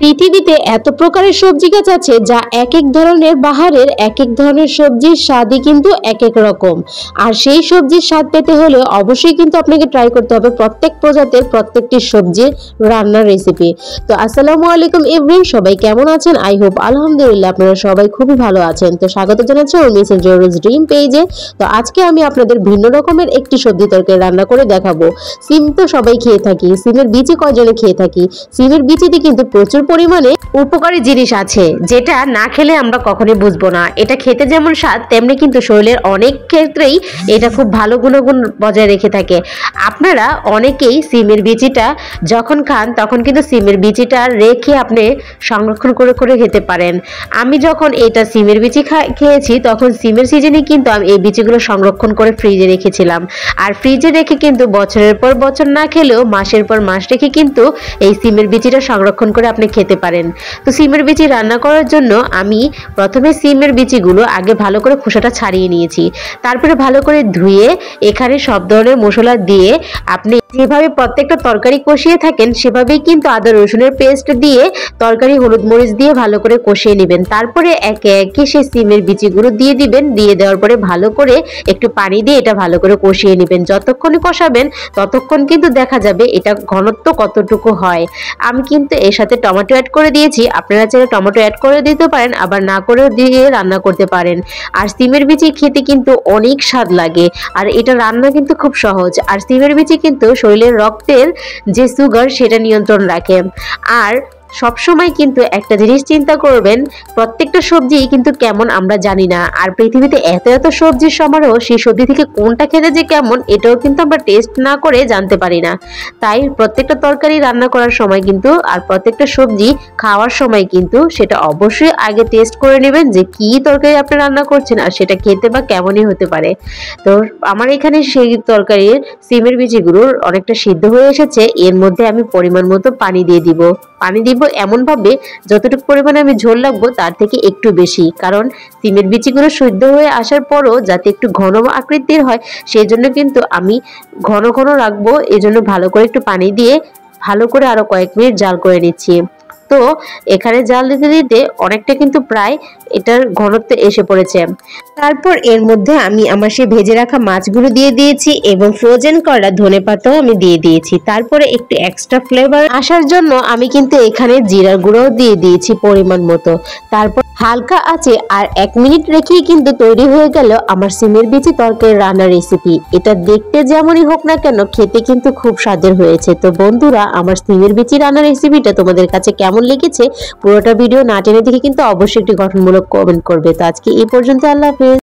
পৃথিবীতে এত প্রকারের সবজি গাছ আছে যা এক এক ধরনের বাহারের এক এক ধরনের সবজির স্বাদই কিন্তু এক এক রকম। আর সেই সবজির স্বাদ পেতে হলে অবশ্যই কিন্তু আপনাকে ট্রাই করতে হবে প্রত্যেক প্রজাতির প্রত্যেকটি সবজির রান্নার রেসিপি। তো আসসালামু আলাইকুম এভরিওয়ান, সবাই কেমন আছেন? আই হোপ আলহামদুলিল্লাহ আপনারা সবাই খুবই ভালো আছেন। তো স্বাগত জানাচ্ছি আমার মিসেস জোরুস ড্রিম পেজে। তো আজকে আমি আপনাদের ভিন্ন রকমের একটি সবজি তরকারি রান্না করে দেখাবো। সিম তো সবাই খেয়ে থাকি, সিমের বিচি কয়জনে খেয়ে থাকি? সিমের বিচিতে কিন্তু প্রচুর পরিমাণে উপকারী জিনিস আছে যেটা না খেলে আমরা কখনোই বুঝবো না। এটা খেতে যেমন স্বাদ তেমনি কিন্তু শরীরের অনেক ক্ষেত্রেই এটা খুব ভালো গুণগুণ বজায় রেখে থাকে। আপনারা অনেকেই সিমের বিচিটা যখন খান তখন কিন্তু সিমের বিচিটা রেখে আপনি সংরক্ষণ করে করে খেতে পারেন। আমি যখন এটা সিমের বিচি খেয়েছি তখন সিমের সিজনে কিন্তু আমি এই বিচিগুলো সংরক্ষণ করে ফ্রিজে রেখেছিলাম। আর ফ্রিজে রেখে কিন্তু বছরের পর বছর না খেলেও মাসের পর মাস রেখে কিন্তু এই সিমের বিচিটা সংরক্ষণ করে আপনি খেতে পারেন। তো সিমের বিচি রান্না করার জন্য আমি প্রথমে সিমের বিচিগুলো আগে ভালো করে খোসাটা ছাড়িয়ে নিয়েছি। তারপরে ভালো করে ধুয়ে এখানে সব ধরনের মশলা দিয়ে আপনি যেভাবে প্রত্যেকটা তরকারি কষিয়ে থাকেন সেভাবেই কিন্তু আদা রসুনের পেস্ট দিয়ে তরকারি হলুদ মরিচ দিয়ে ভালো করে কষিয়ে নেবেন। তারপরে একে একে সেই সিমের বিচিগুলো দিয়ে দিবেন। দিয়ে দেওয়ার পরে ভালো করে একটু পানি দিয়ে এটা ভালো করে কষিয়ে নেবেন। যতক্ষণ কষাবেন ততক্ষণ কিন্তু দেখা যাবে এটা ঘনত্ব কতটুকু হয়। আমি কিন্তু এর সাথে টমেটো অ্যাড করে দিয়েছি, আপনারা চাইলে টমেটো অ্যাড করে দিতে পারেন, আবার না করেও দিয়ে রান্না করতে পারেন। আর সিমের বিচি খেতে কিন্তু অনেক স্বাদ লাগে আর এটা রান্না কিন্তু খুব সহজ। আর সিমের বিচি কিন্তু শরীরের রক্তের যে সুগার সেটা নিয়ন্ত্রণ রাখে। আর সবসময় কিন্তু একটা জিনিস চিন্তা করবেন, প্রত্যেকটা সবজি কিন্তু কেমন আমরা জানি না। আর পৃথিবীতে এত এত সবজির সমারোহ, সেই সবজি থেকে কোনটা খেতে যে কেমন এটাও কিন্তু আমরা টেস্ট না করে জানতে পারি না। তাই প্রত্যেকটা তরকারি রান্না করার সময় কিন্তু আর প্রত্যেকটা সবজি খাওয়ার সময় কিন্তু সেটা অবশ্যই আগে টেস্ট করে নেবেন যে কি তরকারি আপনি রান্না করছেন আর সেটা খেতে বা কেমনই হতে পারে। তো আমার এখানে সেই তরকারির সিমের বিচিগুলো অনেকটা সিদ্ধ হয়ে এসেছে। এর মধ্যে আমি পরিমাণ মতো পানি দিয়ে দিব। পানি দিব এমন ভাবে যতটুকু পরিমাণে আমি ঝোল রাখবো তার থেকে একটু বেশি, কারণ সিমের বিচিগুলো সিদ্ধ হয়ে আসার পরও যাতে একটু ঘন আকৃতির হয় সেই জন্য কিন্তু আমি ঘন ঘন রাখবো। এই জন্য ভালো করে একটু পানি দিয়ে ভালো করে আরো কয়েক মিনিট জাল করে নিচ্ছি। তো এখানে জাল দিতে দিতে অনেকটা কিন্তু প্রায় এটার ঘনত্ব এসে পড়েছে। তারপর এর মধ্যে আমি আমার সেই ভেজে রাখা মাছগুলো দিয়ে দিয়েছি এবং ফ্রোজেন করা ধনেপাতাও আমি দিয়ে দিয়েছি। তারপরে একটু এক্সট্রা ফ্লেভার আসার জন্য আমি কিন্তু এখানে জিরার গুঁড়োও দিয়ে দিয়েছি পরিমাণ মতো। তারপর হালকা আছে আর 1 মিনিট রেখেই কিন্তু তৈরি হয়ে গেল আমার সিমের বিচি তরকারি রান্নার রেসিপি। এটা দেখতে যেমনই হোক না কেন খেতে কিন্তু খুব স্বাদের হয়েছে। তো বন্ধুরা, আমার সিমের বিচি রান্নার রেসিপিটা তোমাদের কাছে কেমন লেগেছে পুরোটা ভিডিও না টেনে দেখে কিন্তু অবশ্যই একটি গঠনমূলক কমেন্ট করবে। তো আজকে এই পর্যন্ত, আল্লাহ হাফেজ।